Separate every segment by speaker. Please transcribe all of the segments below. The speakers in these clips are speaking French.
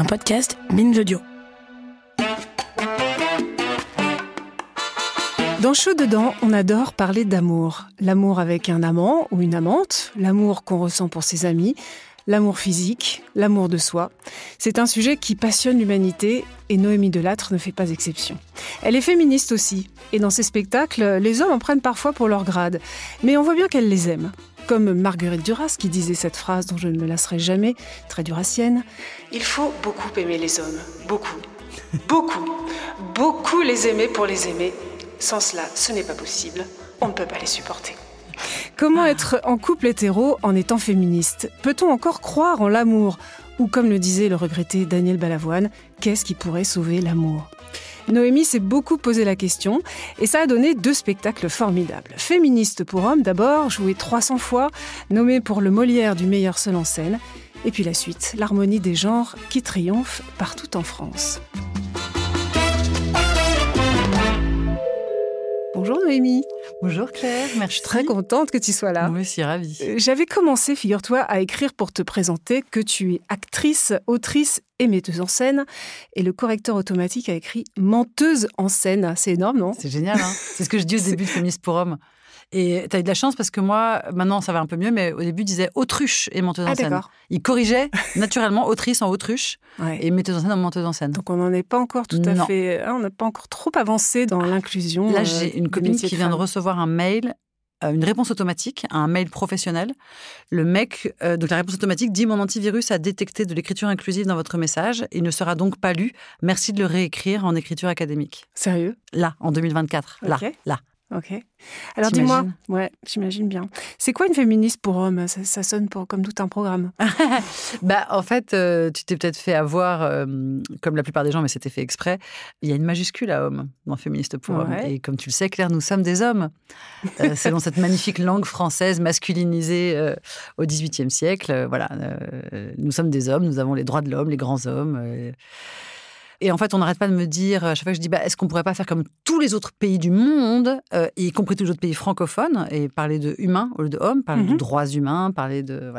Speaker 1: podcast Binge Audio. Dans Chaud dedans, on adore parler d'amour. L'amour avec un amant ou une amante, l'amour qu'on ressent pour ses amis, l'amour physique, l'amour de soi. C'est un sujet qui passionne l'humanité et Noémie Delattre ne fait pas exception. Elle est féministe aussi, et dans ses spectacles, les hommes en prennent parfois pour leur grade. Mais on voit bien qu'elle les aime. Comme Marguerite Duras qui disait cette phrase dont je ne me lasserai jamais, très durassienne. Il faut beaucoup aimer les hommes, beaucoup, beaucoup les aimer pour les aimer. Sans cela, ce n'est pas possible, on ne peut pas les supporter. Comment être en couple hétéro en étant féministe ? Peut-on encore croire en l'amour ? Ou comme le disait le regretté Daniel Balavoine, qu'est-ce qui pourrait sauver l'amour ? Noémie s'est beaucoup posé la question et ça a donné 2 spectacles formidables. Féministe pour hommes d'abord, joué 300 fois, nommé pour le Molière du meilleur seul en scène. Et puis la suite, l'harmonie des genres qui triomphe partout en France. Bonjour Noémie.
Speaker 2: Bonjour Claire, merci.
Speaker 1: Je suis très contente que tu sois là.
Speaker 2: Moi aussi, ravie.
Speaker 1: J'avais commencé, figure-toi, à écrire pour te présenter que tu es actrice, autrice et metteuse en scène. Et le correcteur automatique a écrit menteuse en scène. C'est énorme, non ?
Speaker 2: C'est génial, hein. C'est ce que je dis au début de Féministe pour hommes. Et tu as eu de la chance parce que moi, maintenant ça va un peu mieux, mais au début, il disait autruche et menteuse en scène.
Speaker 1: D'accord.
Speaker 2: Il corrigeait naturellement autrice en autruche et metteuse en scène en menteuse en scène.
Speaker 1: Donc on n'en est pas encore tout à fait... On n'a pas encore trop avancé dans l'inclusion.
Speaker 2: Là, j'ai une copine qui vient de recevoir un mail, une réponse automatique à un mail professionnel. Le mec, donc la réponse automatique dit « Mon antivirus a détecté de l'écriture inclusive dans votre message. Il ne sera donc pas lu. Merci de le réécrire en écriture académique. »
Speaker 1: Sérieux ?
Speaker 2: Là, en 2024.
Speaker 1: Okay.
Speaker 2: Là.
Speaker 1: Ok. Alors dis-moi, ouais, j'imagine bien. C'est quoi une féministe pour homme ? Ça sonne comme tout un programme.
Speaker 2: En fait, tu t'es peut-être fait avoir, comme la plupart des gens, mais c'était fait exprès. Il y a une majuscule à homme dans féministe pour homme. Et comme tu le sais, Claire, nous sommes des hommes. Selon cette magnifique langue française masculinisée au XVIIIe siècle, nous sommes des hommes, nous avons les droits de l'homme, les grands hommes. Et en fait, on n'arrête pas de me dire, à chaque fois que je dis, est-ce qu'on ne pourrait pas faire comme tous les autres pays du monde, y compris tous les autres pays francophones, et parler de humain au lieu de homme, parler de droits humains, parler de,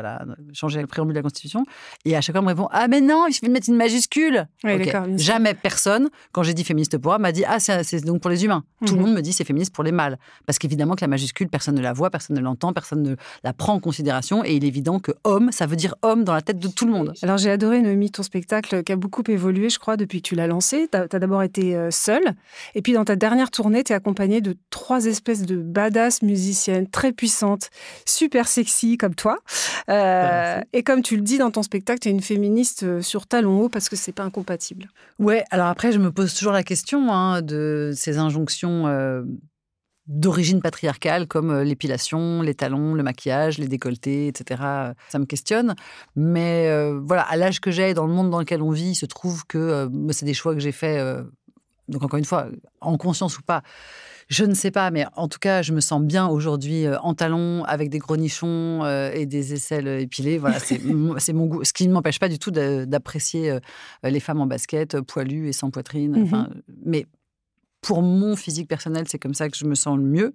Speaker 2: changer le préambule de la Constitution. Et à chaque fois, on me répond, ah mais non, il suffit de mettre une majuscule.
Speaker 1: Oui,
Speaker 2: okay. Jamais personne, quand j'ai dit féministe pour homme, m'a dit, ah c'est donc pour les humains. Tout le monde me dit, c'est féministe pour les mâles. Parce qu'évidemment que la majuscule, personne ne la voit, personne ne l'entend, personne ne la prend en considération. Et il est évident que homme, ça veut dire homme dans la tête de tout le monde.
Speaker 1: Alors j'ai adoré, Noémie, ton spectacle qui a beaucoup évolué, je crois, depuis que tu l'as lancé. Tu as d'abord été seule, et puis dans ta dernière tournée, tu es accompagnée de 3 espèces de badass musiciennes très puissantes, super sexy comme toi. Et comme tu le dis dans ton spectacle, tu es une féministe sur talons hauts parce que c'est pas incompatible.
Speaker 2: Ouais, alors après, je me pose toujours la question de ces injonctions d'origine patriarcale comme l'épilation, les talons, le maquillage, les décolletés, etc. Ça me questionne. Mais à l'âge que j'ai, dans le monde dans lequel on vit, il se trouve que c'est des choix que j'ai faits, donc encore une fois, en conscience ou pas, je ne sais pas, mais en tout cas, je me sens bien aujourd'hui en talons, avec des gros nichons et des aisselles épilées. Voilà, c'est mon goût. Ce qui ne m'empêche pas du tout d'apprécier les femmes en basket, poilues et sans poitrine. Mais pour mon physique personnel, c'est comme ça que je me sens le mieux.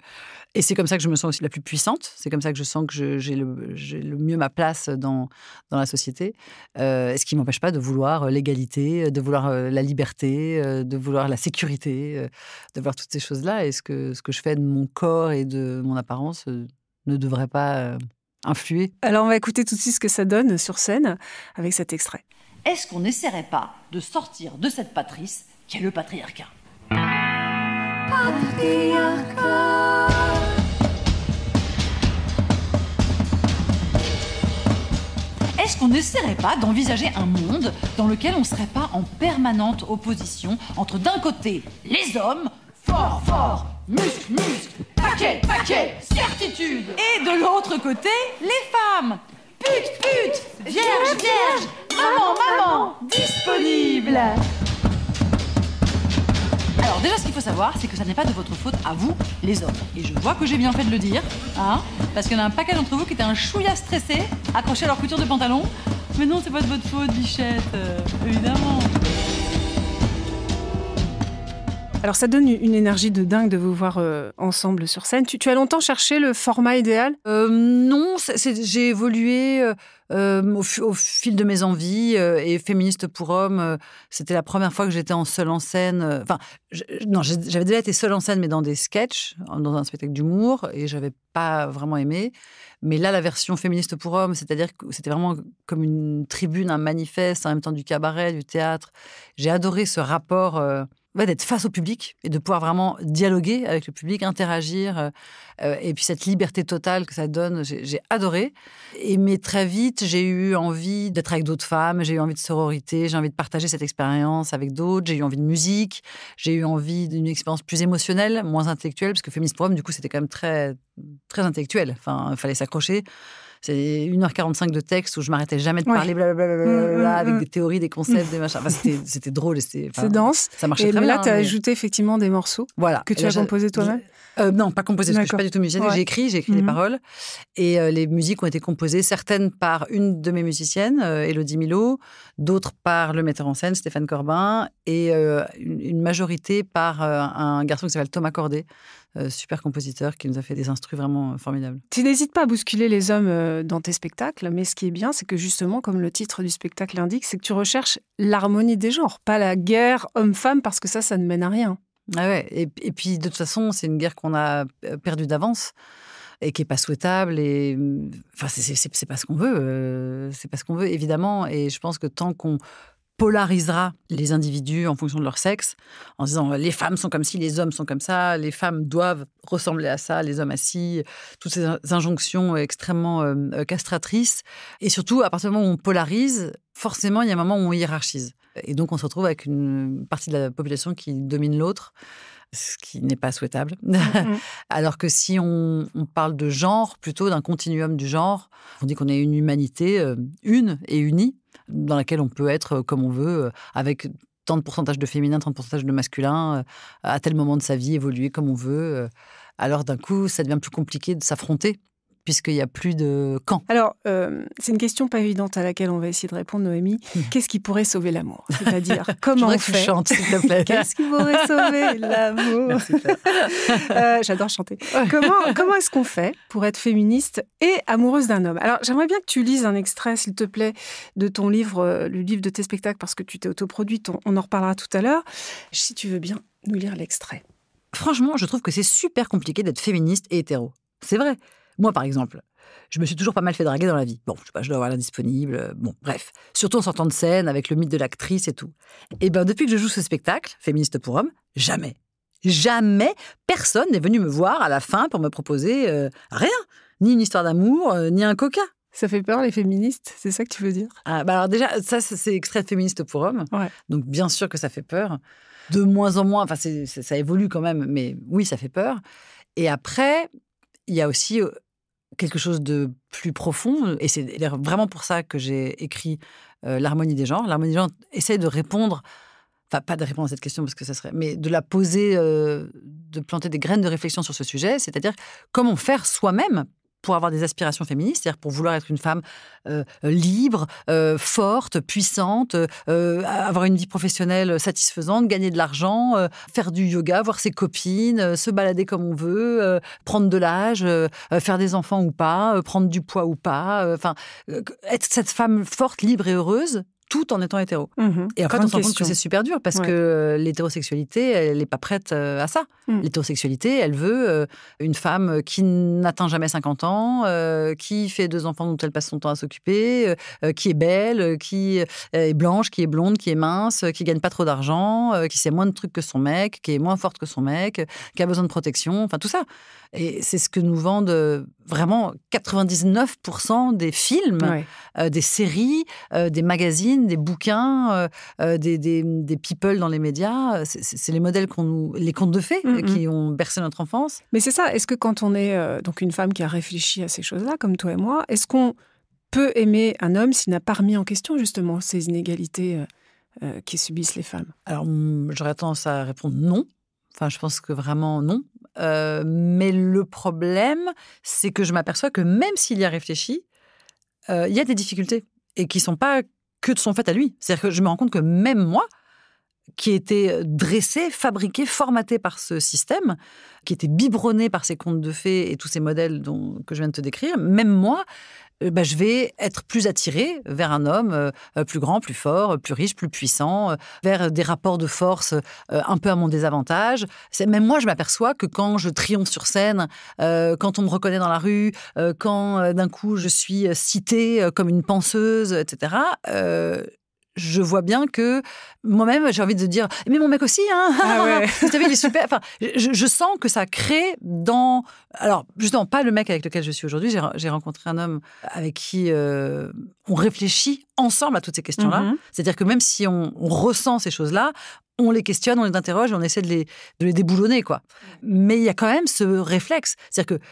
Speaker 2: Et c'est comme ça que je me sens aussi la plus puissante. C'est comme ça que je sens que j'ai le mieux ma place dans la société. Ce qui ne m'empêche pas de vouloir l'égalité, de vouloir la liberté, de vouloir la sécurité, de vouloir toutes ces choses-là. Et ce que je fais de mon corps et de mon apparence ne devrait pas influer.
Speaker 1: Alors, on va écouter tout de suite ce que ça donne sur scène avec cet extrait.
Speaker 3: Est-ce qu'on n'essaierait pas de sortir de cette patrice qui est le patriarcat ? Patriarcat. Est-ce qu'on n'essaierait pas d'envisager un monde dans lequel on ne serait pas en permanente opposition entre d'un côté les hommes, fort, muscle, paquet, certitude, et de l'autre côté les femmes, pute, vierge, maman, disponible. Alors déjà, ce qu'il faut savoir, c'est que ça n'est pas de votre faute à vous, les hommes. Et je vois que j'ai bien fait de le dire, parce qu'il y en a un paquet d'entre vous qui étaient un chouïa stressés, accrochés à leur couture de pantalon. Mais non, c'est pas de votre faute, bichette, évidemment.
Speaker 1: Alors ça donne une énergie de dingue de vous voir ensemble sur scène. Tu as longtemps cherché le format idéal ?
Speaker 2: Non, j'ai évolué au fil de mes envies. Et Féministes pour hommes, c'était la première fois que j'étais seule en scène. J'avais déjà été seule en scène, mais dans des sketchs, dans un spectacle d'humour, et j'avais pas vraiment aimé. Mais là, la version Féministes pour hommes, c'est-à-dire que c'était vraiment comme une tribune, un manifeste, en même temps du cabaret, du théâtre. J'ai adoré ce rapport... d'être face au public et de pouvoir vraiment dialoguer avec le public, interagir. Et puis cette liberté totale que ça donne, j'ai adoré. Mais très vite, j'ai eu envie d'être avec d'autres femmes, j'ai eu envie de sororité, j'ai envie de partager cette expérience avec d'autres, j'ai eu envie de musique, j'ai eu envie d'une expérience plus émotionnelle, moins intellectuelle, parce que Féministes pour hommes, du coup, c'était quand même très, très intellectuel. Enfin, il fallait s'accrocher. C'est 1h45 de texte où je m'arrêtais jamais de parler blablabla, avec des théories, des concepts, des machins. Enfin, c'était drôle. C'est
Speaker 1: dense.
Speaker 2: Ça marchait très bien.
Speaker 1: Et là, tu as ajouté effectivement des morceaux que tu as composés toi-même ?
Speaker 2: Non, pas composés, parce que je ne suis pas du tout musicienne. Ouais. J'ai écrit les paroles. Et les musiques ont été composées, certaines par une de mes musiciennes, Élodie Milo, d'autres par le metteur en scène, Stéphane Corbin, et une majorité par un garçon qui s'appelle Thomas Cordet, super compositeur, qui nous a fait des instrus vraiment formidables.
Speaker 1: Tu n'hésites pas à bousculer les hommes dans tes spectacles, mais ce qui est bien, c'est que justement, comme le titre du spectacle l'indique, c'est que tu recherches l'harmonie des genres, pas la guerre homme-femme, parce que ça ne mène à rien.
Speaker 2: Ah ouais. Et puis, de toute façon, c'est une guerre qu'on a perdue d'avance et qui n'est pas souhaitable. Et enfin, c'est pas ce qu'on veut. C'est pas ce qu'on veut, évidemment. Et je pense que tant qu'on polarisera les individus en fonction de leur sexe, en disant les femmes sont comme ci, les hommes sont comme ça, les femmes doivent ressembler à ça, les hommes à ci, toutes ces injonctions extrêmement castratrices. Et surtout, à partir du moment où on polarise, forcément, il y a un moment où on hiérarchise. Et donc, on se retrouve avec une partie de la population qui domine l'autre, ce qui n'est pas souhaitable. Alors que si on parle de genre, plutôt d'un continuum du genre, on dit qu'on est une humanité une et unie, dans laquelle on peut être comme on veut, avec tant de pourcentage de féminin, tant de pourcentage de masculin, à tel moment de sa vie, évoluer comme on veut. Alors d'un coup, ça devient plus compliqué de s'affronter, puisqu'il n'y a plus de camp.
Speaker 1: Alors, c'est une question pas évidente à laquelle on va essayer de répondre, Noémie. Qu'est-ce qui pourrait sauver l'amour ? C'est-à-dire, comment on fait ?
Speaker 2: Je chante, s'il te plaît.
Speaker 1: Qu'est-ce qui pourrait sauver l'amour ?
Speaker 2: Merci,
Speaker 1: j'adore chanter. Comment est-ce qu'on fait pour être féministe et amoureuse d'un homme ? Alors, j'aimerais bien que tu lises un extrait, s'il te plaît, de ton livre, le livre de tes spectacles, parce que tu t'es autoproduite, on en reparlera tout à l'heure. Si tu veux bien nous lire l'extrait.
Speaker 2: Franchement, je trouve que c'est super compliqué d'être féministe et hétéro. C'est vrai. Moi, par exemple, je me suis toujours pas mal fait draguer dans la vie. Bon, je sais pas, je dois avoir l'indisponible. Bon, bref. Surtout en sortant de scène, avec le mythe de l'actrice et tout. Et ben, depuis que je joue ce spectacle, Féministes pour hommes, jamais personne n'est venu me voir à la fin pour me proposer rien. Ni une histoire d'amour, ni un coca.
Speaker 1: Ça fait peur, les féministes, c'est ça que tu veux dire ?
Speaker 2: Ah, bah alors déjà, ça, c'est extrait de Féministes pour hommes.
Speaker 1: Ouais.
Speaker 2: Donc, bien sûr que ça fait peur. De moins en moins, enfin, ça évolue quand même, mais oui, ça fait peur. Et après, il y a aussi quelque chose de plus profond, et c'est vraiment pour ça que j'ai écrit l'harmonie des genres. L'harmonie des genres essaie de répondre, enfin pas de répondre à cette question parce que ça serait, mais de la poser, de planter des graines de réflexion sur ce sujet, c'est-à-dire comment faire soi-même pour avoir des aspirations féministes, c'est-à-dire pour vouloir être une femme libre, forte, puissante, avoir une vie professionnelle satisfaisante, gagner de l'argent, faire du yoga, voir ses copines, se balader comme on veut, prendre de l'âge, faire des enfants ou pas, prendre du poids ou pas, être cette femme forte, libre et heureuse, tout en étant hétéro. Et en fait, on se rend compte que c'est super dur parce que l'hétérosexualité, elle n'est pas prête à ça. L'hétérosexualité, elle veut une femme qui n'atteint jamais 50 ans, qui fait 2 enfants dont elle passe son temps à s'occuper, qui est belle, qui est blanche, qui est blonde, qui est mince, qui gagne pas trop d'argent, qui sait moins de trucs que son mec, qui est moins forte que son mec, qui a besoin de protection, enfin tout ça. Et c'est ce que nous vendent vraiment 99% des films, des séries, des magazines, des bouquins, des people dans les médias. C'est les modèles les contes de fées qui ont bercé notre enfance.
Speaker 1: Mais c'est ça. Est-ce que quand on est donc une femme qui a réfléchi à ces choses-là, comme toi et moi, est-ce qu'on peut aimer un homme s'il n'a pas remis en question justement ces inégalités qui subissent les femmes ?
Speaker 2: Alors, j'aurais tendance à répondre non. Enfin, je pense que vraiment non. Mais le problème, c'est que je m'aperçois que même s'il y a réfléchi, il y a des difficultés et qui ne sont pas que de son fait à lui. C'est-à-dire que je me rends compte que même moi, qui était dressé, fabriqué, formaté par ce système, qui était biberonné par ces contes de fées et tous ces modèles que je viens de te décrire, même moi, je vais être plus attirée vers un homme plus grand, plus fort, plus riche, plus puissant, vers des rapports de force un peu à mon désavantage. Même moi, je m'aperçois que quand je triomphe sur scène, quand on me reconnaît dans la rue, quand d'un coup je suis citée comme une penseuse, etc., je vois bien que moi-même, j'ai envie de dire « Mais mon mec aussi, hein
Speaker 1: Ah ouais.
Speaker 2: Vous savez, il est super !» Enfin, je sens que ça crée dans... Alors, justement, pas le mec avec lequel je suis aujourd'hui. J'ai rencontré un homme avec qui on réfléchit ensemble à toutes ces questions-là. C'est-à-dire que même si on ressent ces choses-là, on les questionne, on les interroge, on essaie de les déboulonner, quoi. Mais il y a quand même ce réflexe. C'est-à-dire que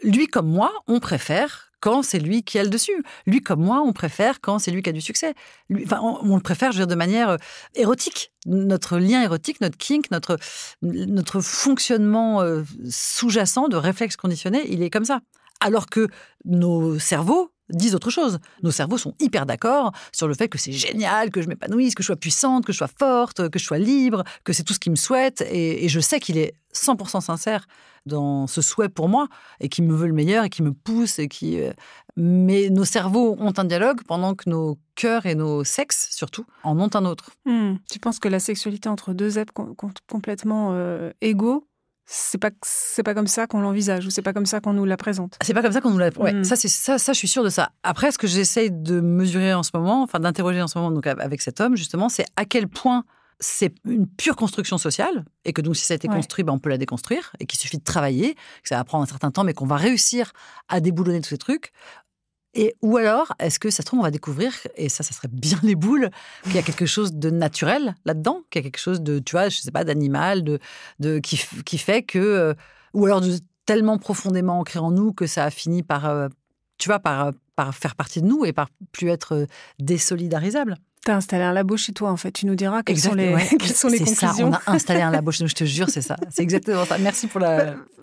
Speaker 2: lui comme moi, on préfère quand c'est lui qui a le dessus. Lui comme moi, on préfère quand c'est lui qui a du succès. On le préfère, je veux dire, de manière érotique. Notre lien érotique, notre kink, notre fonctionnement sous-jacent de réflexe conditionné, il est comme ça. Alors que nos cerveaux disent autre chose. Nos cerveaux sont hyper d'accord sur le fait que c'est génial, que je m'épanouisse, que je sois puissante, que je sois forte, que je sois libre, que c'est tout ce qu'il me souhaite. Et je sais qu'il est 100% sincère dans ce souhait pour moi et qui me veut le meilleur et qui me pousse. Mais nos cerveaux ont un dialogue pendant que nos cœurs et nos sexes, surtout, en ont un autre.
Speaker 1: Tu penses que la sexualité entre deux êtres complètement égaux, c'est pas comme ça qu'on l'envisage ou c'est pas comme ça qu'on nous la présente?
Speaker 2: C'est pas comme ça qu'on nous la... Ouais, ça, je suis sûre de ça. Après, ce que j'essaye de mesurer en ce moment, enfin d'interroger en ce moment donc, avec cet homme, justement, c'est à quel point c'est une pure construction sociale et que donc si ça a été construit, on peut la déconstruire et qu'il suffit de travailler, que ça va prendre un certain temps mais qu'on va réussir à déboulonner tous ces trucs. Ou alors, est-ce que ça se trouve, on va découvrir, et ça serait bien les boules, qu'il y a quelque chose de naturel là-dedans, qu'il y a quelque chose de, tu vois, je sais pas, d'animal, qui fait que, ou alors de tellement profondément ancré en nous que ça a fini par, tu vois, par faire partie de nous et par plus être désolidarisable.
Speaker 1: T'as installé un labo chez toi, en fait. Tu nous diras quelles sont les conclusions.
Speaker 2: C'est ça, on a installé un labo chez nous, je te jure, c'est ça. C'est exactement ça. Merci pour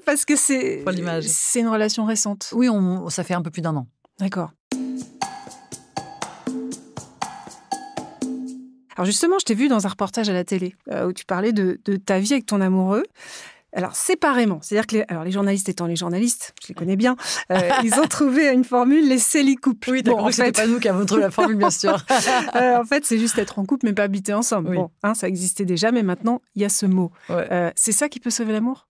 Speaker 1: Parce que
Speaker 2: pour l'image.
Speaker 1: C'est une relation récente.
Speaker 2: Oui, ça fait un peu plus d'1 an.
Speaker 1: D'accord. Alors justement, je t'ai vu dans un reportage à la télé où tu parlais de ta vie avec ton amoureux. Alors séparément, c'est-à-dire que les journalistes étant les journalistes, je les connais bien, ils ont trouvé une formule, les CELI-couples.
Speaker 2: Oui, d'accord, c'était pas nous qui avons trouvé la formule, bien sûr.
Speaker 1: En fait, c'est juste être en couple mais pas habiter ensemble. Oui. Bon, ça existait déjà, mais maintenant, il y a ce mot. Ouais. C'est ça qui peut sauver l'amour ?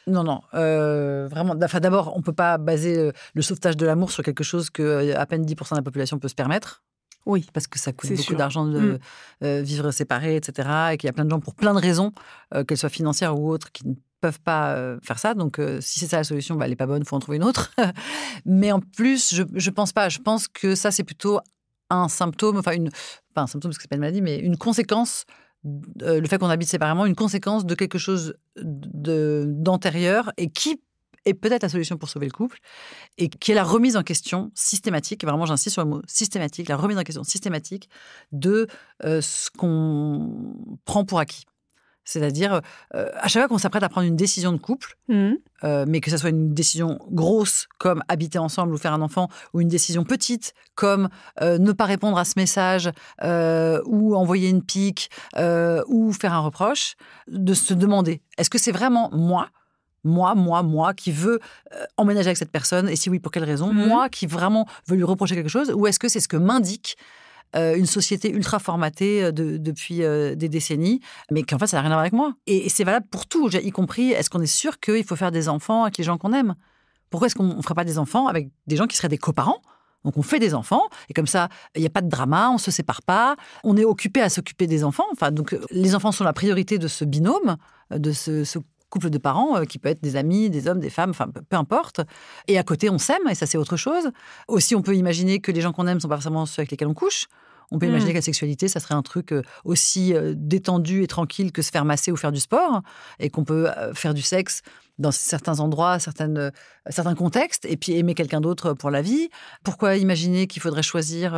Speaker 2: Non, vraiment. Enfin, d'abord, on ne peut pas baser le sauvetage de l'amour sur quelque chose que à peine 10% de la population peut se permettre.
Speaker 1: Oui.
Speaker 2: Parce que ça coûte beaucoup d'argent de vivre séparés, etc. Et qu'il y a plein de gens, pour plein de raisons, qu'elles soient financières ou autres, qui ne peuvent pas faire ça. Donc, si c'est ça la solution, elle n'est pas bonne, il faut en trouver une autre. Mais en plus, je pense pas. Je pense que ça, c'est plutôt un symptôme, pas un symptôme parce que c'est pas une maladie, mais une conséquence. Le fait qu'on habite séparément, une conséquence de quelque chose d'antérieur et qui est peut-être la solution pour sauver le couple et qui est la remise en question systématique, vraiment j'insiste sur le mot systématique, la remise en question systématique de ce qu'on prend pour acquis. C'est-à-dire, à chaque fois qu'on s'apprête à prendre une décision de couple, mais que ça soit une décision grosse comme habiter ensemble ou faire un enfant, ou une décision petite comme ne pas répondre à ce message, ou envoyer une pique, ou faire un reproche, de se demander, est-ce que c'est vraiment moi qui veux emménager avec cette personne, et si oui, pour quelle raison ? Moi qui vraiment veux lui reprocher quelque chose, ou est-ce que c'est ce que m'indique une société ultra formatée depuis des décennies, mais qu'en fait, ça n'a rien à voir avec moi. Et c'est valable pour tout, y compris, est-ce qu'on est sûr qu'il faut faire des enfants avec les gens qu'on aime ? Pourquoi est-ce qu'on ne ferait pas des enfants avec des gens qui seraient des coparents ? Donc, on fait des enfants, et comme ça, il n'y a pas de drama, on ne se sépare pas, on est occupé à s'occuper des enfants. Enfin, donc, les enfants sont la priorité de ce binôme, de ce couple de parents, qui peut être des amis, des hommes, des femmes, enfin, peu importe. Et à côté, on s'aime, et ça, c'est autre chose. Aussi, on peut imaginer que les gens qu'on aime ne sont pas forcément ceux avec lesquels on couche. On peut imaginer que la sexualité, ça serait un truc aussi détendu et tranquille que se faire masser ou faire du sport, et qu'on peut faire du sexe dans certains endroits, certains contextes, et puis aimer quelqu'un d'autre pour la vie? Pourquoi imaginer qu'il faudrait choisir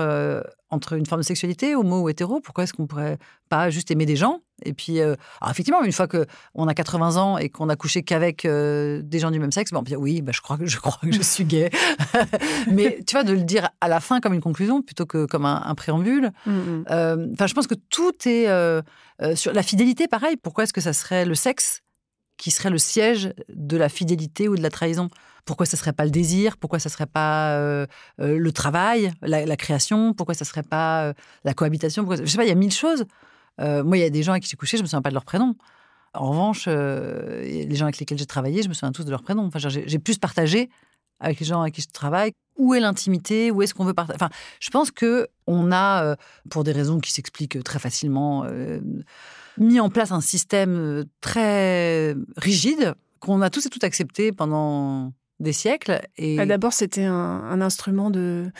Speaker 2: entre une forme de sexualité, homo ou hétéro? Pourquoi est-ce qu'on ne pourrait pas juste aimer des gens? Et puis, alors effectivement, une fois qu'on a 80 ans et qu'on a couché qu'avec des gens du même sexe, on peut dire oui, je crois que je suis gay. Mais tu vois, de le dire à la fin comme une conclusion plutôt que comme un préambule. Je pense que tout est sur la fidélité, pareil. Pourquoi est-ce que ça serait le sexe qui serait le siège de la fidélité ou de la trahison? Pourquoi ça ne serait pas le désir? Pourquoi ça ne serait pas le travail, la création? Pourquoi ça ne serait pas la cohabitation? Je ne sais pas, il y a 1000 choses. Moi, il y a des gens avec qui j'ai couché, je ne me souviens pas de leur prénom. En revanche, les gens avec lesquels j'ai travaillé, je me souviens tous de leur prénom. Enfin, j'ai plus partagé avec les gens avec qui je travaille. Où est l'intimité? Où est-ce qu'on veut partager? Enfin, je pense qu'on a, pour des raisons qui s'expliquent très facilement, mis en place un système très rigide qu'on a tous et toutes accepté pendant des siècles. Et
Speaker 1: d'abord, c'était un instrument de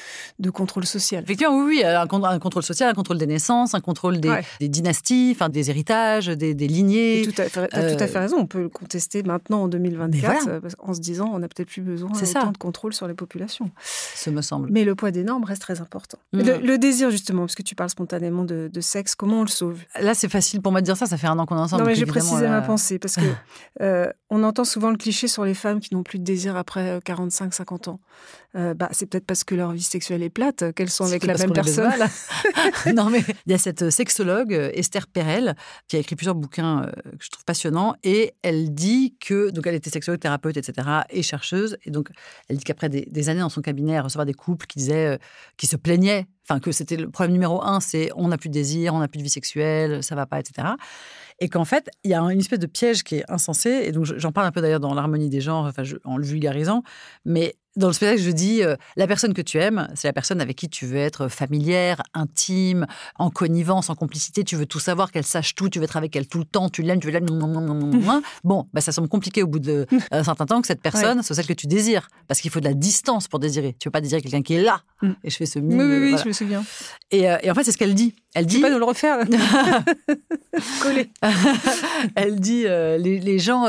Speaker 1: contrôle social.
Speaker 2: Effectivement, oui, un contrôle social, un contrôle des naissances, un contrôle des dynasties, des héritages, des lignées.
Speaker 1: Tu as tout à fait raison. On peut le contester maintenant en 2024 en se disant on n'a peut-être plus besoin autant de contrôle sur les populations.
Speaker 2: Ce me semble.
Speaker 1: Mais le poids des normes reste très important. Le désir, justement, parce que tu parles spontanément de sexe, comment on le sauve?
Speaker 2: Là, c'est facile pour moi de dire ça. Ça fait un an qu'on est ensemble.
Speaker 1: Non, mais j'ai précisé ma pensée parce que on entend souvent le cliché sur les femmes qui n'ont plus de désir après 45-50 ans. C'est peut-être parce que leur vie sexuelle est plate, qu'elles sont avec la même personne.
Speaker 2: Non, mais il y a cette sexologue, Esther Perel, qui a écrit plusieurs bouquins que je trouve passionnants, et elle dit que, donc elle était sexologue, thérapeute, etc., et chercheuse, et donc elle dit qu'après des années dans son cabinet à recevoir des couples qui se plaignaient, que c'était le problème numéro 1, c'est on n'a plus de désir, on n'a plus de vie sexuelle, ça va pas, etc. Et qu'en fait, il y a une espèce de piège qui est insensé. Et donc, j'en parle un peu d'ailleurs dans l'harmonie des genres, en le vulgarisant. Mais dans le spectacle, je dis, la personne que tu aimes, c'est la personne avec qui tu veux être familière, intime, en connivence, en complicité. Tu veux tout savoir, qu'elle sache tout. Tu veux être avec elle tout le temps. Tu l'aimes, tu veux l'aimer. Bon, ça semble compliqué au bout d'un certain temps que cette personne soit celle que tu désires. Parce qu'il faut de la distance pour désirer. Tu ne veux pas désirer quelqu'un qui est là. Et je fais ce mime.
Speaker 1: Oui, je me souviens.
Speaker 2: Et en fait, c'est ce qu'elle dit. Elle dit...
Speaker 1: Tu peux pas nous le refaire. Coller.
Speaker 2: Elle dit, les gens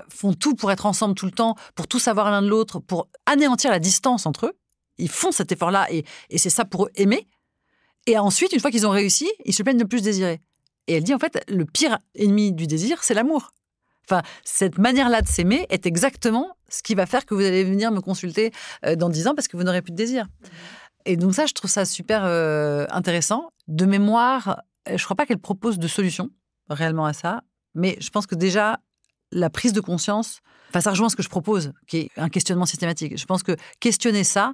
Speaker 2: font tout pour être ensemble tout le temps, pour tout savoir l'un de l'autre, pour anéantir la distance entre eux. Ils font cet effort-là et c'est ça pour eux, aimer. Et ensuite, une fois qu'ils ont réussi, ils se plaignent de ne plus se désirer. Et elle dit, en fait, le pire ennemi du désir, c'est l'amour. Cette manière-là de s'aimer est exactement ce qui va faire que vous allez venir me consulter dans 10 ans parce que vous n'aurez plus de désir. Et donc ça, je trouve ça super intéressant. De mémoire, je ne crois pas qu'elle propose de solution réellement à ça, mais je pense que déjà, la prise de conscience, ça rejoint ce que je propose, qui est un questionnement systématique. Je pense que questionner ça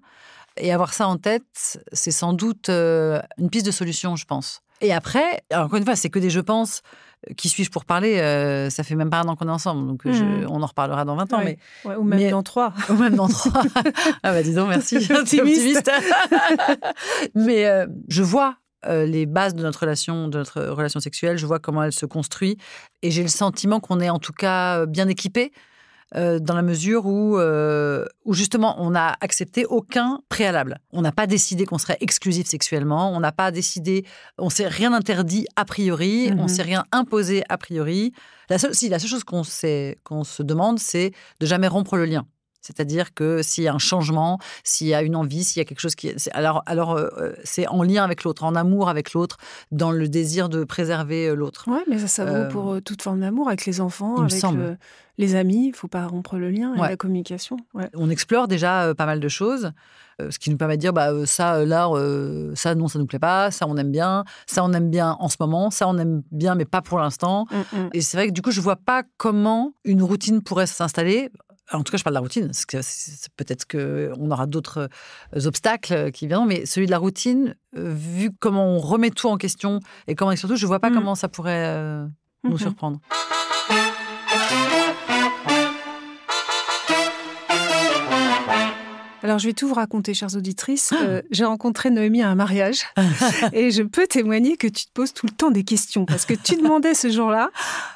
Speaker 2: et avoir ça en tête, c'est sans doute une piste de solution, je pense. Et après, encore une fois, c'est que des « je pense ». Qui suis-je pour parler? Ça fait même pas un an qu'on est ensemble, donc on en reparlera dans 20 ans.
Speaker 1: Ouais. Ou même dans 3.
Speaker 2: Ou même dans 3. Ah dis donc, merci. Optimiste. Mais je vois les bases de notre relation sexuelle, je vois comment elle se construit, et j'ai le sentiment qu'on est en tout cas bien équipés, dans la mesure où justement on n'a accepté aucun préalable. On n'a pas décidé qu'on serait exclusif sexuellement, on n'a pas décidé, on s'est rien interdit a priori, on s'est rien imposé a priori. La seule chose qu'on se demande, c'est de jamais rompre le lien. C'est-à-dire que s'il y a un changement, s'il y a une envie, s'il y a quelque chose qui... Alors c'est en lien avec l'autre, en amour avec l'autre, dans le désir de préserver l'autre.
Speaker 1: Oui, mais ça vaut pour toute forme d'amour, avec les enfants, avec les amis. Il ne faut pas rompre le lien, avec la communication. Ouais.
Speaker 2: On explore déjà pas mal de choses, ce qui nous permet de dire ça, ça, non, ça ne nous plaît pas, ça, on aime bien en ce moment, ça, on aime bien, mais pas pour l'instant. Et c'est vrai que du coup, je ne vois pas comment une routine pourrait s'installer. En tout cas, je parle de la routine, parce que peut-être qu'on aura d'autres obstacles qui viendront, mais celui de la routine, vu comment on remet tout en question et surtout, je ne vois pas comment ça pourrait nous surprendre.
Speaker 1: Alors, je vais tout vous raconter, chères auditrices. J'ai rencontré Noémie à un mariage et je peux témoigner que tu te poses tout le temps des questions parce que tu demandais ce jour-là,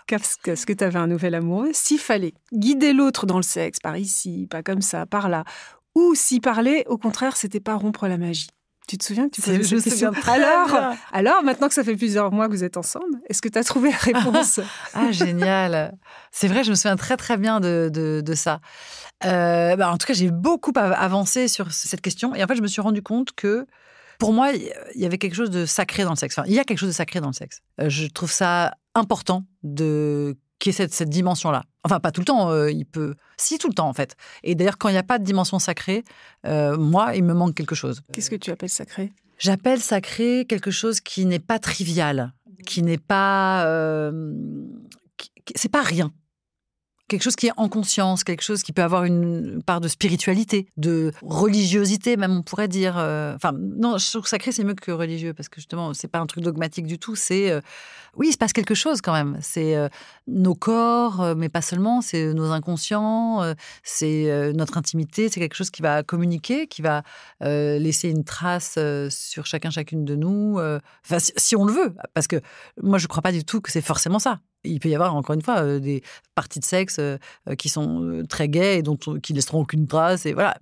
Speaker 1: parce que tu avais un nouvel amoureux, s'il fallait guider l'autre dans le sexe, par ici, pas comme ça, par là, ou s'y parler, au contraire, c'était pas rompre la magie. Tu te souviens que tu
Speaker 2: posais cette question?
Speaker 1: Alors, maintenant que ça fait plusieurs mois que vous êtes ensemble, est-ce que tu as trouvé la réponse?
Speaker 2: Ah, génial. C'est vrai, je me souviens très, très bien de ça. En tout cas, j'ai beaucoup avancé sur cette question. Et en fait, je me suis rendu compte que, pour moi, il y avait quelque chose de sacré dans le sexe. Enfin, il y a quelque chose de sacré dans le sexe. Je trouve ça important qu'il y ait cette dimension-là. Enfin, pas tout le temps, Si, tout le temps, en fait. Et d'ailleurs, quand il n'y a pas de dimension sacrée, moi, il me manque quelque chose.
Speaker 1: Qu'est-ce que tu appelles sacré?
Speaker 2: J'appelle sacré quelque chose qui n'est pas trivial, qui n'est pas... c'est pas rien. Quelque chose qui est en conscience, quelque chose qui peut avoir une part de spiritualité, de religiosité même, on pourrait dire. Non, je trouve que sacré, c'est mieux que religieux, parce que justement, c'est pas un truc dogmatique du tout. C'est, oui, il se passe quelque chose quand même. C'est nos corps, mais pas seulement, c'est nos inconscients, c'est notre intimité, c'est quelque chose qui va communiquer, qui va laisser une trace sur chacune de nous. Si on le veut, parce que moi, je crois pas du tout que c'est forcément ça. Il peut y avoir, encore une fois, des parties de sexe qui sont très gaies et qui laisseront aucune trace. Et voilà.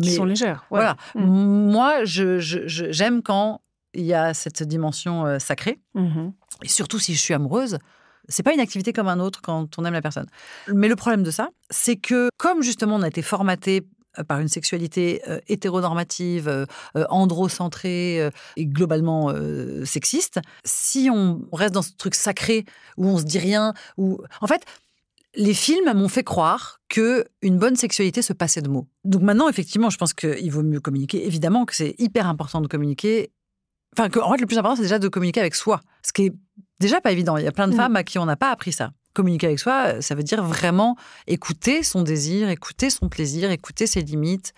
Speaker 1: Qui sont légères. Ouais.
Speaker 2: Voilà. Moi, j'aime quand il y a cette dimension sacrée. Et surtout si je suis amoureuse. C'est pas une activité comme un autre quand on aime la personne. Mais le problème de ça, c'est que comme justement on a été formaté par une sexualité hétéronormative, androcentrée et globalement sexiste, si on reste dans ce truc sacré où on se dit rien, en fait, les films m'ont fait croire qu'une bonne sexualité se passait de mots. Donc maintenant, effectivement, je pense qu'il vaut mieux communiquer. Évidemment que c'est hyper important de communiquer. En fait, le plus important, c'est déjà de communiquer avec soi. Ce qui est déjà pas évident. Il y a plein de femmes à qui on n'a pas appris ça. Communiquer avec soi, ça veut dire vraiment écouter son désir, écouter son plaisir, écouter ses limites,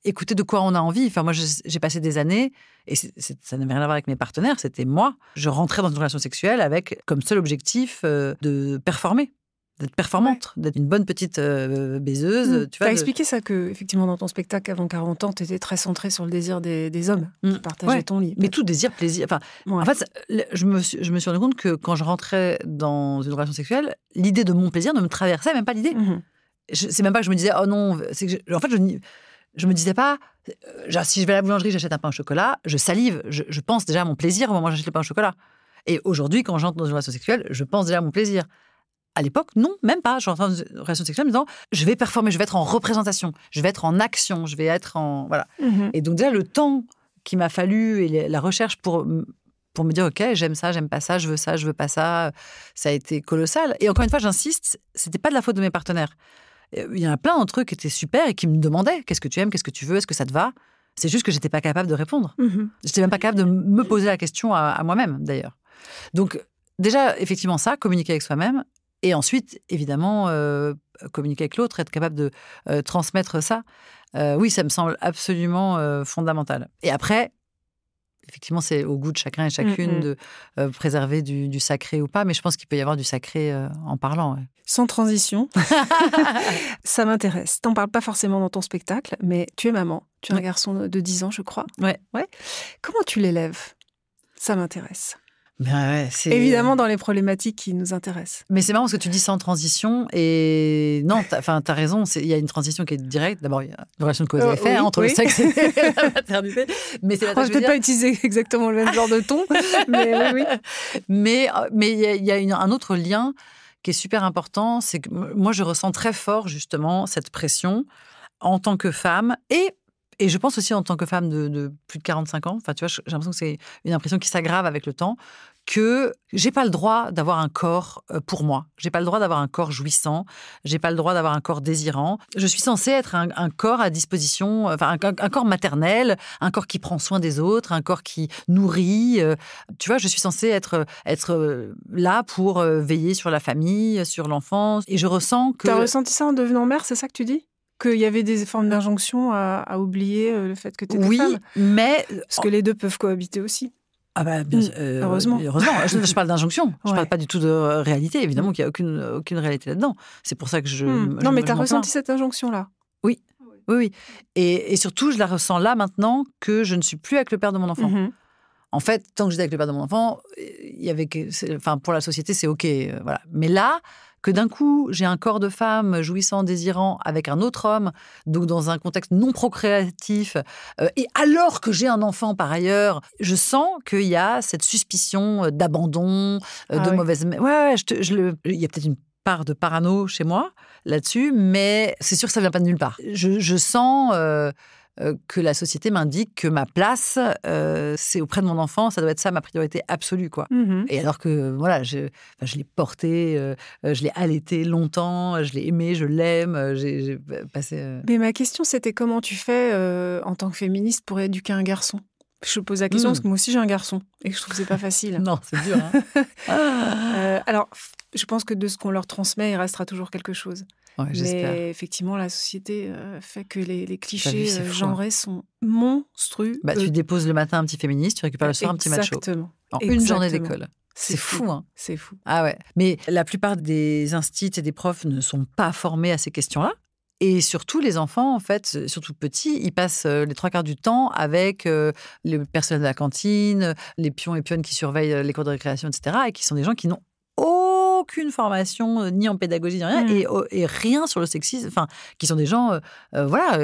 Speaker 2: écouter de quoi on a envie. Enfin, moi, j'ai passé des années, et ça n'avait rien à voir avec mes partenaires, c'était moi. Je rentrais dans une relation sexuelle avec comme seul objectif de performer, d'être performante, d'être une bonne petite baiseuse.
Speaker 1: Tu as expliqué ça, que effectivement dans ton spectacle avant 40 ans, tu étais très centrée sur le désir des hommes qui partageaient ton lit.
Speaker 2: Mais tout désir, plaisir. Enfin, en fait, je me suis rendu compte que quand je rentrais dans une relation sexuelle, l'idée de mon plaisir ne me traversait même pas l'idée. C'est même pas que je me disais oh non, c'est que en fait je me disais pas genre, si je vais à la boulangerie, j'achète un pain au chocolat, je salive, je pense déjà à mon plaisir au moment où j'achète le pain au chocolat. Et aujourd'hui, quand j'entre dans une relation sexuelle, je pense déjà à mon plaisir. À l'époque, non, même pas. Je rentre dans une relation sexuelle en me disant je vais performer, je vais être en représentation, je vais être en action, je vais être en... Voilà. Et donc déjà, le temps qu'il m'a fallu et la recherche pour me dire ok, j'aime ça, j'aime pas ça, je veux pas ça, ça a été colossal. Et encore une fois, j'insiste, c'était pas de la faute de mes partenaires. Il y en a plein d'entre eux qui étaient super et qui me demandaient qu'est-ce que tu aimes, qu'est-ce que tu veux, est-ce que ça te va. C'est juste que j'étais pas capable de répondre. J'étais même pas capable de me poser la question à moi-même, d'ailleurs. Donc déjà, effectivement, ça, communiquer avec soi-même. Et ensuite, évidemment, communiquer avec l'autre, être capable de transmettre ça. Oui, ça me semble absolument fondamental. Et après, effectivement, c'est au goût de chacun et chacune de préserver du sacré ou pas. Mais je pense qu'il peut y avoir du sacré en parlant. Ouais.
Speaker 1: Sans transition, ça m'intéresse. T'en parles pas forcément dans ton spectacle, mais tu es maman. Tu es un garçon de 10 ans, je crois.
Speaker 2: Ouais.
Speaker 1: Comment tu l'élèves? Ça m'intéresse.
Speaker 2: C'est...
Speaker 1: Évidemment, dans les problématiques qui nous intéressent.
Speaker 2: Mais c'est marrant parce que tu dis sans transition. Et non, t'as raison. Il y a une transition qui est directe. D'abord, il y a une relation de cause à effet entre le sexe et la maternité. Mais c'est
Speaker 1: je ne vais peut-être pas utiliser exactement le même genre de ton. Mais oui.
Speaker 2: Mais il y a un autre lien qui est super important. C'est que moi, je ressens très fort, justement, cette pression en tant que femme et je pense aussi en tant que femme de plus de 45 ans, enfin, tu vois, j'ai l'impression que c'est une impression qui s'aggrave avec le temps, que j'ai pas le droit d'avoir un corps pour moi. J'ai pas le droit d'avoir un corps jouissant. J'ai pas le droit d'avoir un corps désirant. Je suis censée être un corps à disposition, enfin, un corps maternel, un corps qui prend soin des autres, un corps qui nourrit. Tu vois, je suis censée être là pour veiller sur la famille, sur l'enfant. Et je ressens que...
Speaker 1: T'as ressenti ça en devenant mère, c'est ça que tu dis ? Qu'il y avait des formes d'injonction à oublier le fait que tu étais femme.
Speaker 2: Oui, mais...
Speaker 1: Parce que les deux peuvent cohabiter aussi.
Speaker 2: Ah bah, bien, heureusement. Je parle d'injonction. Je parle pas du tout de réalité. Évidemment qu'il n'y a aucune réalité là-dedans. C'est pour ça que je...
Speaker 1: Non, mais tu as ressenti cette injonction-là.
Speaker 2: Oui. Et surtout, je la ressens là maintenant que je ne suis plus avec le père de mon enfant. En fait, tant que j'étais avec le père de mon enfant, il y avait... Enfin, pour la société, c'est OK. Voilà. Mais là... que d'un coup, j'ai un corps de femme jouissant, désirant avec un autre homme, donc dans un contexte non procréatif, et alors que j'ai un enfant par ailleurs, je sens qu'il y a cette suspicion d'abandon, de mauvaise... Ouais, il y a peut-être une part de parano chez moi là-dessus, mais c'est sûr que ça vient pas de nulle part. Je sens que la société m'indique que ma place, c'est auprès de mon enfant, ça doit être ça ma priorité absolue, quoi. Et alors que, voilà, je l'ai porté, je l'ai allaité longtemps, je l'ai aimé, je l'aime, j'ai passé...
Speaker 1: Mais ma question, c'était comment tu fais en tant que féministe pour éduquer un garçon ? Je pose la question parce que moi aussi j'ai un garçon et je trouve que c'est pas facile.
Speaker 2: Non, c'est dur.
Speaker 1: Alors, je pense que de ce qu'on leur transmet, il restera toujours quelque chose.
Speaker 2: Ouais, j'espère.
Speaker 1: Mais effectivement, la société fait que les clichés genrés sont monstrueux.
Speaker 2: Tu déposes le matin un petit féministe, tu récupères le soir un petit macho. En une journée d'école. C'est fou, hein.
Speaker 1: C'est fou.
Speaker 2: Ah ouais. Mais la plupart des instituts et des profs ne sont pas formés à ces questions-là. Et surtout, les enfants, en fait, surtout petits, ils passent les 3/4 du temps avec les personnels de la cantine, les pions et pionnes qui surveillent les cours de récréation, etc. Et qui sont des gens qui n'ont aucune formation, ni en pédagogie, ni rien, et rien sur le sexisme. Enfin, qui sont des gens,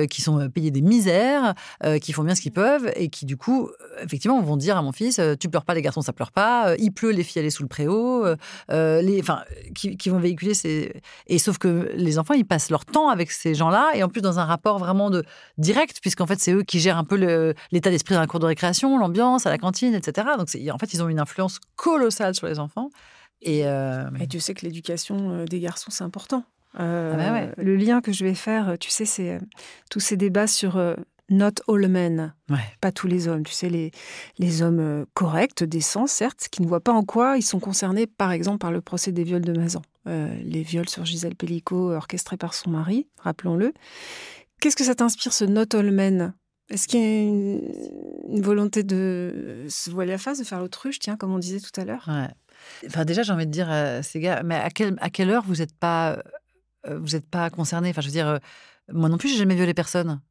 Speaker 2: qui sont payés des misères, qui font bien ce qu'ils peuvent, et qui, du coup, effectivement, vont dire à mon fils, tu pleures pas, les garçons, ça pleure pas, il pleut, les filles, allez sous le préau, qui vont véhiculer ces... Et sauf que les enfants, ils passent leur temps avec ces gens-là, et en plus, dans un rapport vraiment direct, puisqu'en fait, c'est eux qui gèrent un peu l'état d'esprit dans la cour de récréation, l'ambiance, à la cantine, etc. Donc, en fait, ils ont une influence colossale sur les enfants. Et
Speaker 1: tu sais que l'éducation des garçons, c'est important.
Speaker 2: Ouais.
Speaker 1: Le lien que je vais faire, tu sais, c'est tous ces débats sur not all men, pas tous les hommes. Tu sais, les hommes corrects, décents, certes, qui ne voient pas en quoi ils sont concernés, par exemple, par le procès des viols de Mazan. Les viols sur Gisèle Pellicot, orchestrés par son mari, rappelons-le. Qu'est-ce que ça t'inspire, ce not all men ? Est-ce qu'il y a une volonté de se voiler la face, de faire l'autruche, tiens, comme on disait tout à l'heure ?
Speaker 2: Ouais. Enfin, déjà, j'ai envie de dire à ces gars, mais à quelle heure vous n'êtes pas concernés ? Enfin, je veux dire, moi non plus, j'ai jamais violé personne.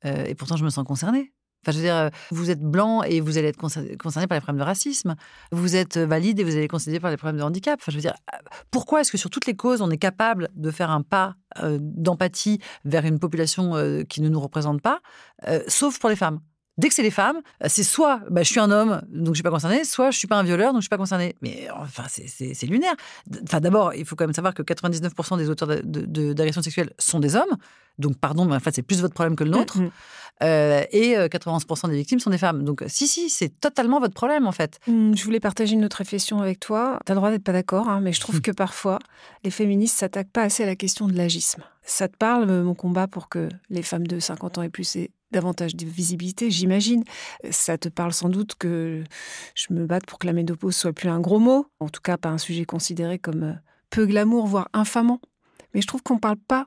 Speaker 2: Et pourtant, je me sens concernée. Enfin, je veux dire, vous êtes blanc et vous allez être concerné par les problèmes de racisme. Vous êtes valide et vous allez être concerné par les problèmes de handicap. Enfin, je veux dire, pourquoi est-ce que sur toutes les causes, on est capable de faire un pas d'empathie vers une population qui ne nous représente pas, sauf pour les femmes ? Dès que c'est les femmes, c'est soit je suis un homme, donc je suis pas concerné, soit je suis pas un violeur, donc je suis pas concerné. Mais enfin, c'est lunaire. Enfin, d'abord, il faut quand même savoir que 99% des auteurs d'agressions sexuelles sont des hommes. Donc, pardon, mais en fait, c'est plus votre problème que le nôtre. Et 91% des victimes sont des femmes. Donc, si, c'est totalement votre problème, en fait.
Speaker 1: Je voulais partager une autre réflexion avec toi. Tu as le droit d'être pas d'accord, hein, mais je trouve que parfois, les féministes s'attaquent pas assez à la question de l'agisme. Ça te parle, mon combat pour que les femmes de 50 ans et plus aient davantage de visibilité, j'imagine. Ça te parle sans doute que je me batte pour que la ménopause soit plus un gros mot, en tout cas pas un sujet considéré comme peu glamour, voire infamant. Mais je trouve qu'on parle pas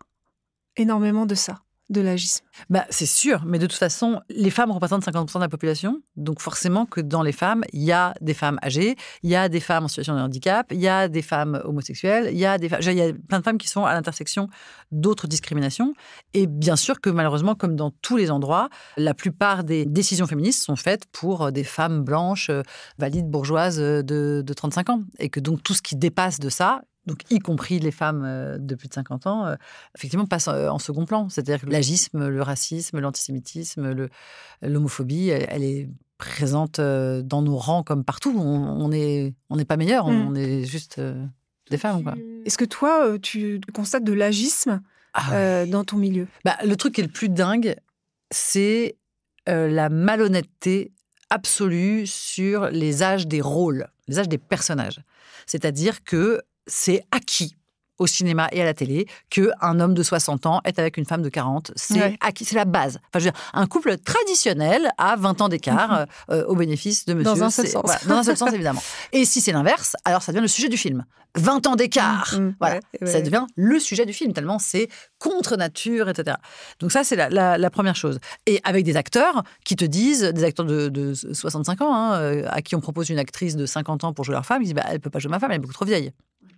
Speaker 1: énormément de ça, de l'agisme.
Speaker 2: C'est sûr, mais de toute façon, les femmes représentent 50% de la population, donc forcément que dans les femmes, il y a des femmes âgées, il y a des femmes en situation de handicap, il y a des femmes homosexuelles, il y a plein de femmes qui sont à l'intersection d'autres discriminations. Et bien sûr que malheureusement, comme dans tous les endroits, la plupart des décisions féministes sont faites pour des femmes blanches, valides, bourgeoises de 35 ans. Et que donc tout ce qui dépasse de ça, donc y compris les femmes de plus de 50 ans, effectivement passe en second plan. C'est-à-dire que l'agisme, le racisme, l'antisémitisme, l'homophobie, elle est présente dans nos rangs comme partout. On n'est pas meilleurs, on est juste des femmes, quoi.
Speaker 1: Est-ce que toi, tu constates de l'agisme dans ton milieu ?
Speaker 2: Le truc qui est le plus dingue, c'est la malhonnêteté absolue sur les âges des rôles, les âges des personnages. C'est-à-dire que c'est acquis au cinéma et à la télé qu'un homme de 60 ans est avec une femme de 40. C'est acquis, c'est la base. Enfin, je veux dire, un couple traditionnel a 20 ans d'écart au bénéfice de monsieur.
Speaker 1: Dans un seul sens.
Speaker 2: Voilà, dans un seul sens, évidemment. Et si c'est l'inverse, alors ça devient le sujet du film. 20 ans d'écart. Voilà. Ça devient le sujet du film, tellement c'est contre nature, etc. Donc ça, c'est la première chose. Et avec des acteurs qui te disent, des acteurs de 65 ans, à qui on propose une actrice de 50 ans pour jouer leur femme, ils disent, elle ne peut pas jouer ma femme, elle est beaucoup trop vieille.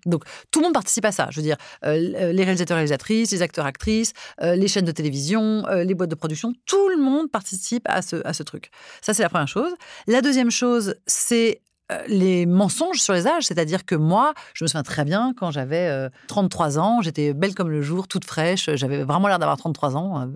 Speaker 2: Donc, tout le monde participe à ça. Je veux dire, les réalisateurs, réalisatrices, les acteurs, actrices, les chaînes de télévision, les boîtes de production, tout le monde participe à ce truc. Ça, c'est la première chose. La deuxième chose, c'est les mensonges sur les âges. C'est-à-dire que moi, je me souviens très bien, quand j'avais 33 ans, j'étais belle comme le jour, toute fraîche, j'avais vraiment l'air d'avoir 33 ans,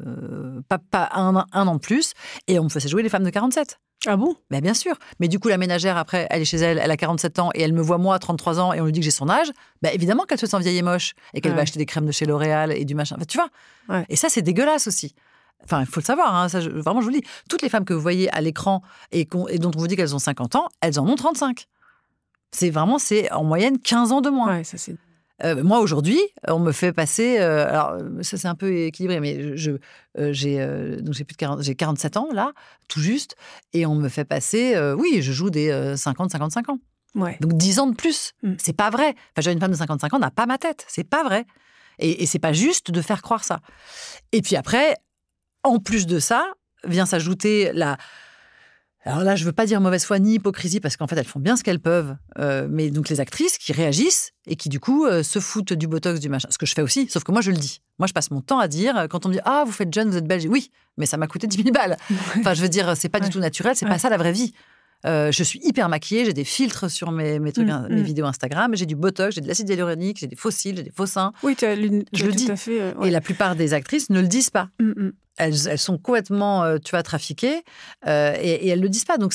Speaker 2: pas un an de plus, et on me faisait jouer les femmes de 47.
Speaker 1: Ah bon ?
Speaker 2: Ben bien sûr. Mais du coup, la ménagère, après, elle est chez elle, elle a 47 ans, et elle me voit, moi, à 33 ans, et on lui dit que j'ai son âge, ben évidemment qu'elle se sent vieille et moche, et qu'elle va acheter des crèmes de chez L'Oréal et du machin. Enfin, tu vois ?
Speaker 1: Ouais.
Speaker 2: Et ça, c'est dégueulasse aussi. Enfin, il faut le savoir, hein, ça, vraiment, je vous le dis. Toutes les femmes que vous voyez à l'écran et dont on vous dit qu'elles ont 50 ans, elles en ont 35. C'est en moyenne 15 ans de moins.
Speaker 1: Ouais, ça c'est...
Speaker 2: Moi, aujourd'hui, on me fait passer... alors, ça, c'est un peu équilibré, mais j'ai 47 ans, là, tout juste, et on me fait passer... oui, je joue des 50-55 ans.
Speaker 1: Ouais.
Speaker 2: Donc, 10 ans de plus. C'est pas vrai. Enfin, une femme de 55 ans n'a pas ma tête. C'est pas vrai. Et c'est pas juste de faire croire ça. Et puis après, en plus de ça, vient s'ajouter la... Alors là, je veux pas dire mauvaise foi ni hypocrisie, parce qu'en fait, elles font bien ce qu'elles peuvent. Mais donc, les actrices qui réagissent et qui, du coup, se foutent du botox, du machin. Ce que je fais aussi, sauf que moi, je le dis. Moi, je passe mon temps à dire, quand on me dit « Ah, vous faites jeune, vous êtes belge », oui, mais ça m'a coûté 10 000 balles. Enfin, je veux dire, c'est pas du tout naturel, c'est pas ça la vraie vie. Je suis hyper maquillée, j'ai des filtres sur mes trucs, mes vidéos Instagram, j'ai du botox, j'ai de l'acide hyaluronique, j'ai des faux cils, j'ai des faux seins.
Speaker 1: Oui, je le dis.
Speaker 2: Tout à fait, Et la plupart des actrices ne le disent pas. Elles sont complètement, trafiquées et elles ne le disent pas. Donc,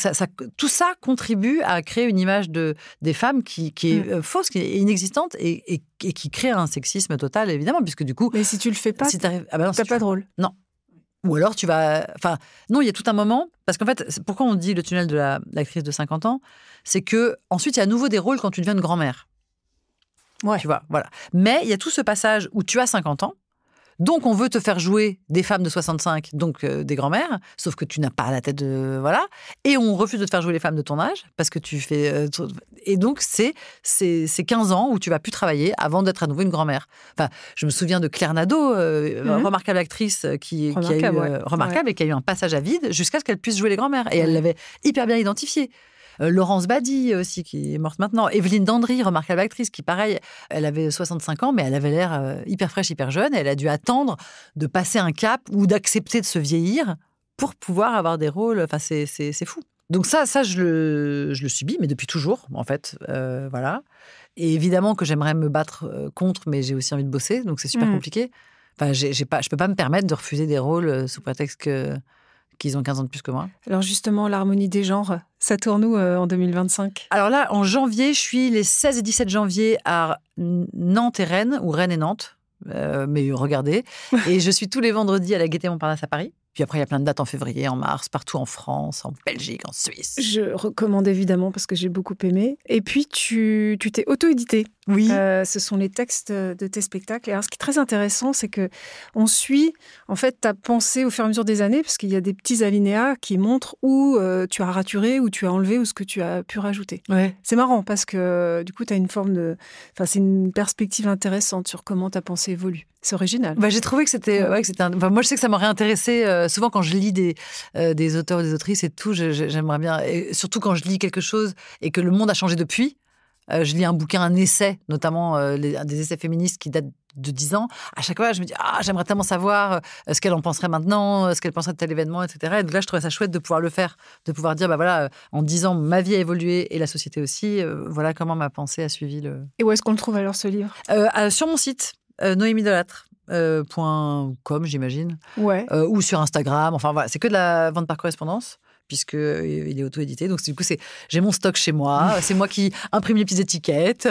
Speaker 2: tout ça contribue à créer une image des femmes qui est fausse, qui est inexistante et qui crée un sexisme total, évidemment, puisque du coup...
Speaker 1: Mais si tu le fais pas,
Speaker 2: si
Speaker 1: c'est pas drôle.
Speaker 2: Non. Ou alors tu vas... Enfin, non, il y a tout un moment... Parce qu'en fait, pourquoi on dit le tunnel de l'actrice de 50 ans ? C'est que ensuite il y a à nouveau des rôles quand tu deviens une grand-mère.
Speaker 1: Ouais.
Speaker 2: Tu vois, voilà. Mais il y a tout ce passage où tu as 50 ans, donc on veut te faire jouer des femmes de 65, donc des grand-mères, sauf que tu n'as pas la tête de... Voilà. Et on refuse de te faire jouer les femmes de ton âge, parce que tu fais... et donc, c'est 15 ans où tu vas plus travailler avant d'être à nouveau une grand-mère. Enfin, je me souviens de Claire Nadeau, remarquable actrice qui a eu, et qui a eu un passage à vide jusqu'à ce qu'elle puisse jouer les grand-mères. Et elle l'avait hyper bien identifiée. Laurence Badi aussi, qui est morte maintenant. Evelyne Dandry, remarquable actrice, qui, pareil, elle avait 65 ans, mais elle avait l'air hyper fraîche, hyper jeune. Et elle a dû attendre de passer un cap ou d'accepter de se vieillir pour pouvoir avoir des rôles. Enfin, c'est fou. Donc ça je le subis, mais depuis toujours, en fait. Voilà. Et évidemment que j'aimerais me battre contre, mais j'ai aussi envie de bosser, donc c'est super compliqué. Enfin, je peux pas me permettre de refuser des rôles sous prétexte qu'ils ont 15 ans de plus que moi.
Speaker 1: Alors justement, l'harmonie des genres, ça tourne où en 2025 ?
Speaker 2: Alors là, en janvier, je suis les 16 et 17 janvier à Nantes et Rennes, ou Rennes et Nantes, mais regardez. Et je suis tous les vendredis à la Gaîté Montparnasse à Paris. Puis après, il y a plein de dates en février, en mars, partout en France, en Belgique, en Suisse.
Speaker 1: Je recommande évidemment parce que j'ai beaucoup aimé. Et puis, tu t'es auto-édité.
Speaker 2: Oui.
Speaker 1: Ce sont les textes de tes spectacles. Et alors, ce qui est très intéressant, c'est qu'on suit en fait ta pensée au fur et à mesure des années, parce qu'il y a des petits alinéas qui montrent où tu as raturé, où tu as enlevé, ou ce que tu as pu rajouter.
Speaker 2: Ouais.
Speaker 1: C'est marrant parce que du coup, tu as une forme de... Enfin, c'est une perspective intéressante sur comment ta pensée évolue. C'est original.
Speaker 2: Bah, j'ai trouvé que c'était... Enfin, moi, je sais que ça m'aurait intéressé. Souvent, quand je lis des auteurs ou des autrices et tout, j'aimerais bien... Et surtout quand je lis quelque chose et que le monde a changé depuis. Je lis un bouquin, un essai, notamment des essais féministes qui datent de 10 ans. À chaque fois, je me dis « j'aimerais tellement savoir ce qu'elle en penserait maintenant, ce qu'elle penserait de tel événement, etc. » Et donc là, je trouvais ça chouette de pouvoir le faire, de pouvoir dire « voilà, en 10 ans, ma vie a évolué et la société aussi. Voilà comment ma pensée a suivi le... »
Speaker 1: Et où est-ce qu'on le trouve alors, ce livre ?
Speaker 2: Sur mon site, noémiedelattre.com, j'imagine.
Speaker 1: Ouais.
Speaker 2: Ou sur Instagram. Enfin, voilà, c'est que de la vente par correspondance, puisqu'il est auto-édité. Donc, du coup, j'ai mon stock chez moi. C'est moi qui imprime les petites étiquettes,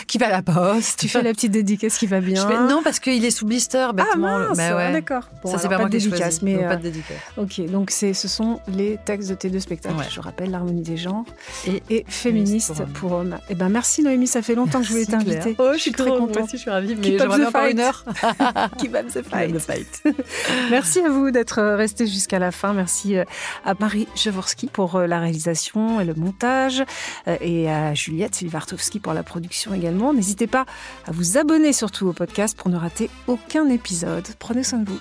Speaker 2: qui va à la poste.
Speaker 1: Tu fais la petite dédicace qui va bien.
Speaker 2: Non, parce qu'il est sous blister, bêtement.
Speaker 1: Ah mince,
Speaker 2: ouais.
Speaker 1: D'accord. Bon,
Speaker 2: ça, c'est pas moi qui ai choisi.
Speaker 1: Mais
Speaker 2: pas de dédicace.
Speaker 1: Ok, donc ce sont les textes de tes deux spectacles. Ouais. Je rappelle, l'harmonie des genres et féministe pour hommes. Eh ben, merci Noémie, ça fait longtemps que je voulais t'inviter.
Speaker 2: Oh, je suis très contente. Moi aussi, je suis ravie. Mais j'aimerais bien faire 1 heure.
Speaker 1: Keep up the fight. Merci à vous d'être restés jusqu'à la fin. Merci à Marie Jaworski pour la réalisation et le montage, et à Juliette Silivartowski pour la production également. N'hésitez pas à vous abonner surtout au podcast pour ne rater aucun épisode. Prenez soin de vous.